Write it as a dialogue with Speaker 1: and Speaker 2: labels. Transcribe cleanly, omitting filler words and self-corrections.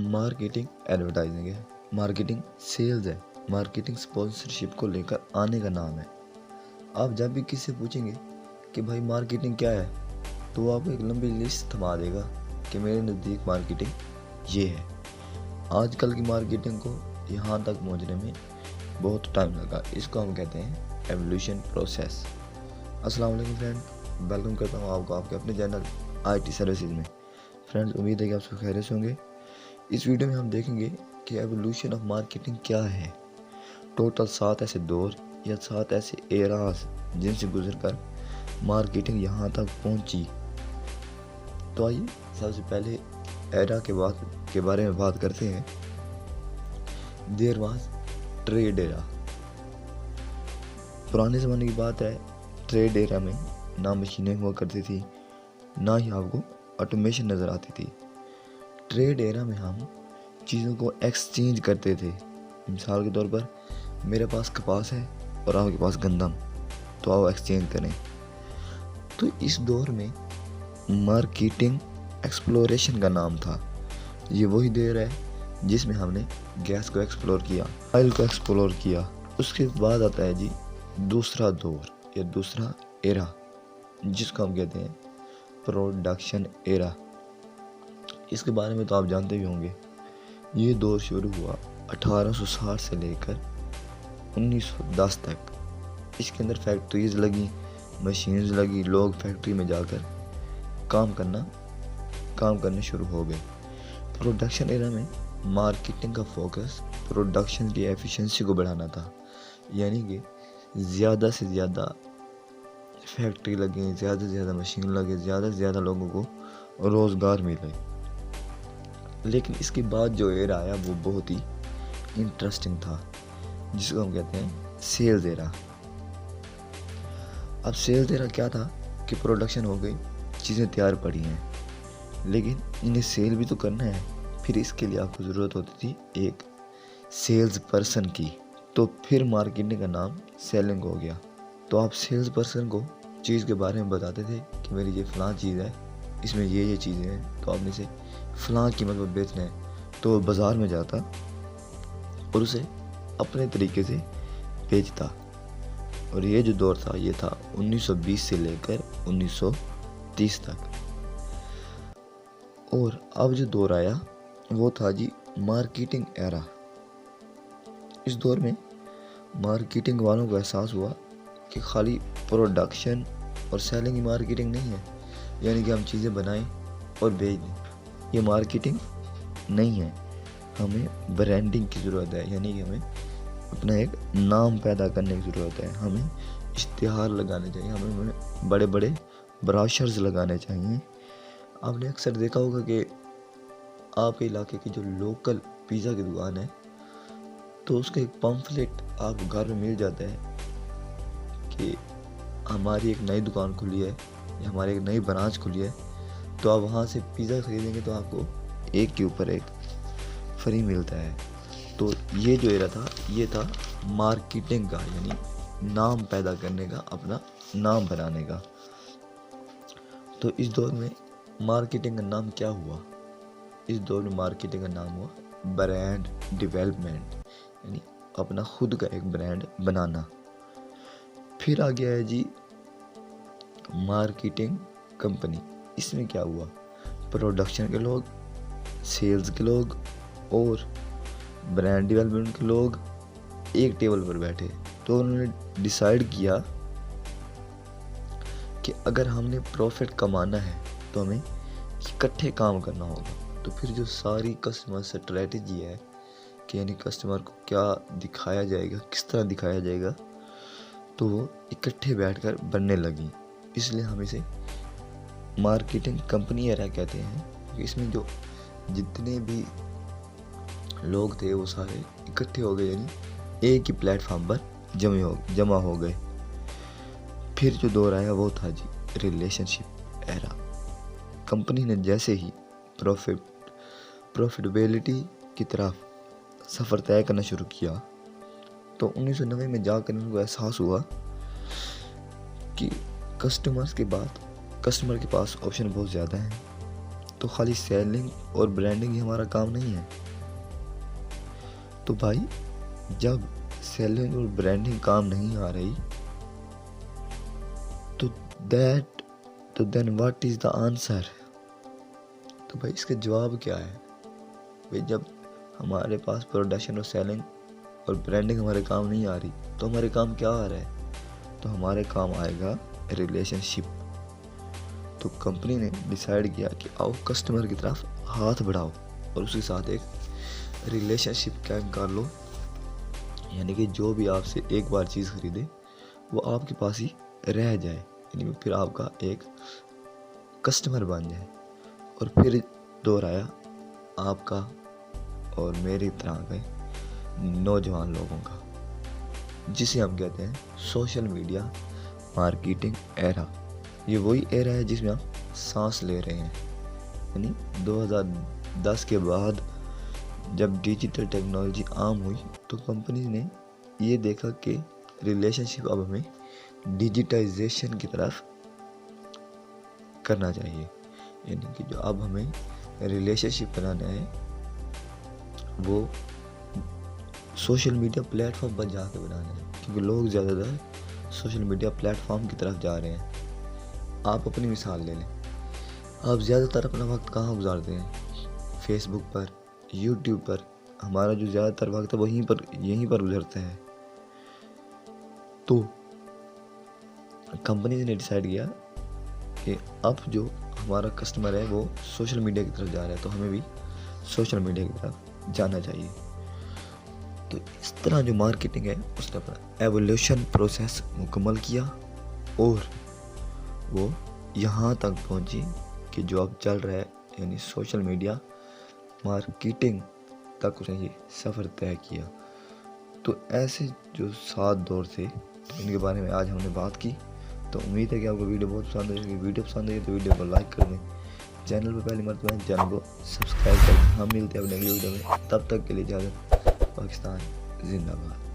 Speaker 1: Marketing advertising है, marketing sales है, marketing sponsorship को लेकर आने का नाम है। आप जब भी किसी से पूछेंगे कि भाई मार्केटिंग क्या है, तो वो आपको एक लंबी लिस्ट थमा देगा कि मेरे नज़दीक मार्केटिंग ये है। आजकल की मार्केटिंग को यहाँ तक पहुँचने में बहुत टाइम लगा। इसको हम कहते हैं एवोल्यूशन प्रोसेस। अस्सलाम वालेकुम फ्रेंड, वेलकम करता हूँ आपको आपके अपने चैनल IT सर्विसेज में। फ्रेंड्स, उम्मीद है कि आप सब खैरियत से होंगे। इस वीडियो में हम देखेंगे कि एवोल्यूशन ऑफ मार्केटिंग क्या है। टोटल 7 ऐसे दौर या 7 ऐसे एराज जिनसे गुजरकर मार्केटिंग यहाँ तक पहुँची। तो आइए सबसे पहले एरा के बारे में बात करते हैं। There was trade era. पुराने ज़माने की बात है। ट्रेड एरा में ना मशीनें हुआ करती थी, ना ही आपको ऑटोमेशन नज़र आती थी। ट्रेड एरा में हम चीज़ों को एक्सचेंज करते थे। मिसाल के तौर पर मेरे पास कपास है और आपके पास गंदम, तो आओ एक्सचेंज करें। तो इस दौर में मार्केटिंग एक्सप्लोरेशन का नाम था। ये वही दौर है जिसमें हमने गैस को एक्सप्लोर किया, ऑयल को एक्सप्लोर किया। उसके बाद आता है जी दूसरा दौर या दूसरा एरा, जिसको हम कहते हैं प्रोडक्शन एरा। इसके बारे में तो आप जानते भी होंगे। ये दौर शुरू हुआ 1860 से लेकर 1910 तक। इसके अंदर फैक्ट्रीज लगी, मशीन्स लगी, लोग फैक्ट्री में जाकर काम करने शुरू हो गए। प्रोडक्शन एरा में मार्केटिंग का फोकस प्रोडक्शन की एफिशिएंसी को बढ़ाना था, यानी कि ज़्यादा से ज़्यादा फैक्ट्री लगे, ज़्यादा से ज़्यादा मशीन लगे, ज़्यादा से ज़्यादा लोगों को रोज़गार मिले। लेकिन इसके बाद जो एरा आया वो बहुत ही इंटरेस्टिंग था, जिसको हम कहते हैं सेल्स एरा। अब सेल्स एरा क्या था कि प्रोडक्शन हो गई, चीज़ें तैयार पड़ी हैं, लेकिन इन्हें सेल भी तो करना है। फिर इसके लिए आपको ज़रूरत होती थी एक सेल्स पर्सन की। तो फिर मार्केटिंग का नाम सेलिंग हो गया। तो आप सेल्स पर्सन को चीज़ के बारे में बताते थे कि मेरी ये फ़लाँ चीज़ है, इसमें ये चीज़ें हैं, तो आपने इसे फ़लाँ कीमत पर बेचना है। तो वो बाज़ार में जाता और उसे अपने तरीके से बेचता। और ये जो दौर था ये था 1920 से लेकर 1930 तक। और अब जो दौर आया वो था जी मार्केटिंग एरा। इस दौर में मार्केटिंग वालों को एहसास हुआ कि खाली प्रोडक्शन और सेलिंग की मार्केटिंग नहीं है, यानी कि हम चीज़ें बनाएं और बेच दें, ये मार्केटिंग नहीं है। हमें ब्रांडिंग की ज़रूरत है, यानी कि हमें अपना एक नाम पैदा करने की ज़रूरत है। हमें इश्तिहार लगाने चाहिए, हमें बड़े बड़े ब्रोशर्स लगाने चाहिए। आपने अक्सर देखा होगा कि आपके इलाके की जो लोकल पिज़्ज़ा की दुकान है, तो उसका एक पम्फलेट आपको घर में मिल जाता है कि हमारी एक नई दुकान खुली है या हमारी एक नई ब्रांच खुली है, तो आप वहाँ से पिज़्ज़ा ख़रीदेंगे तो आपको एक के ऊपर एक फ्री मिलता है। तो ये जो एरा था ये था मार्केटिंग का, यानी नाम पैदा करने का, अपना नाम बनाने का। तो इस दौर में मार्केटिंग का नाम क्या हुआ? इस दौर में मार्केटिंग का नाम हुआ ब्रांड डेवलपमेंट, यानी अपना खुद का एक ब्रांड बनाना। फिर आ गया है जी मार्केटिंग कंपनी। इसमें क्या हुआ? प्रोडक्शन के लोग, सेल्स के लोग और ब्रांड डेवलपमेंट के लोग एक टेबल पर बैठे। तो उन्होंने डिसाइड किया कि अगर हमने प्रॉफिट कमाना है तो हमें इकट्ठे काम करना होगा। तो फिर जो सारी कस्टमर स्ट्रेटजी है कि यानी कस्टमर को क्या दिखाया जाएगा, किस तरह दिखाया जाएगा, तो वो इकट्ठे बैठकर बनने लगी। इसलिए हम इसे मार्केटिंग कंपनी एरा कहते हैं। इसमें जो जितने भी लोग थे वो सारे इकट्ठे हो गए, यानी एक ही प्लेटफॉर्म पर जमा हो गए। फिर जो दौर आया वो था जी रिलेशनशिप एरा। कंपनी ने जैसे ही प्रॉफिटेबिलिटी की तरफ सफ़र तय करना शुरू किया, तो 1990 में जाकर उनको एहसास हुआ कि कस्टमर के पास ऑप्शन बहुत ज़्यादा हैं। तो تو خالی سیلنگ اور برانڈنگ ہی ہمارا کام نہیں ہے. تو بھائی جب سیلنگ اور برانڈنگ کام نہیں آ رہی تو دین واٹ از دا آنسر؟ تو بھائی اس کا جواب کیا ہے؟ بھائی جب ہمارے پاس پروڈکشن اور سیلنگ اور برانڈنگ ہمارے کام نہیں آ رہی تو ہمارے کام کیا آ رہا ہے؟ تو ہمارے کام آئے گا ریلیشن شپ. تو کمپنی نے ڈیسائیڈ کیا کہ آؤ کسٹمر کی طرف ہاتھ بڑھاؤ اور اس کے ساتھ ایک ریلیشن شپ قائم کر لو. یعنی کہ جو بھی آپ سے ایک بار چیز خریدے وہ آپ کے پاس ہی رہ جائے، یعنی پھر آپ کا ایک کسٹمر بن جائے. اور پھر دور آیا آپ کا اور میری طرح کے نوجوان لوگوں کا، جسے ہم کہتے ہیں سوشل میڈیا مارکیٹنگ ایرا. یہ وہی ایرا ہے جس میں ہم سانس لے رہے ہیں. یعنی 2010 کے بعد جب ڈیجیٹل ٹیکنالوجی عام ہوئی تو کمپنیز نے یہ دیکھا کہ ریلیشن شپ اب ہمیں ڈیجیٹائزیشن کی طرف کرنا چاہیے. یعنی کہ جو اب ہمیں ریلیشن شپ بنانا ہے وہ سوشل میڈیا پلیٹ فارم پر جا کے بنانا ہے، کیونکہ لوگ زیادہ تر سوشل میڈیا پلیٹ فارم کی طرف جا رہے ہیں. آپ اپنی مثال لے لیں، آپ زیادہ تر اپنا وقت کہاں گزارتے ہیں؟ فیس بک پر، یوٹیوب پر. ہمارا جو زیادہ تر وقت ہے وہ یہیں پر گزرتا ہے. تو کمپنیز نے ڈیسائیڈ کیا کہ اب جو ہمارا کسٹمر ہے وہ سوشل میڈیا کی طرف جا رہا ہے تو ہمیں بھی سوشل میڈیا کی طرف جانا چاہیے. تو اس طرح جو مارکیٹنگ ہے اس نے اپنا ایولیوشن پروسیس مکمل کیا اور وہ یہاں تک پہنچی کہ جو اب چل رہا ہے، یعنی سوشل میڈیا مارکیٹنگ تک اس نے یہ سفر طے کیا. تو ایسے جو 7 دور تھے ان کے بارے میں آج ہم نے بات کی. تو امید ہے کہ آپ کو ویڈیو بہت پسند ہے. ویڈیو پسند ہے تو ویڈیو کو لائک کر دیں، چینل پہ پہلی مرتبہ ہے چینل کو سبسکرائب کر دیں. ہم ملتے ہیں اپنے ویڈیو میں، تب تک کے لیے اجازت. پاکستان زندہ باد.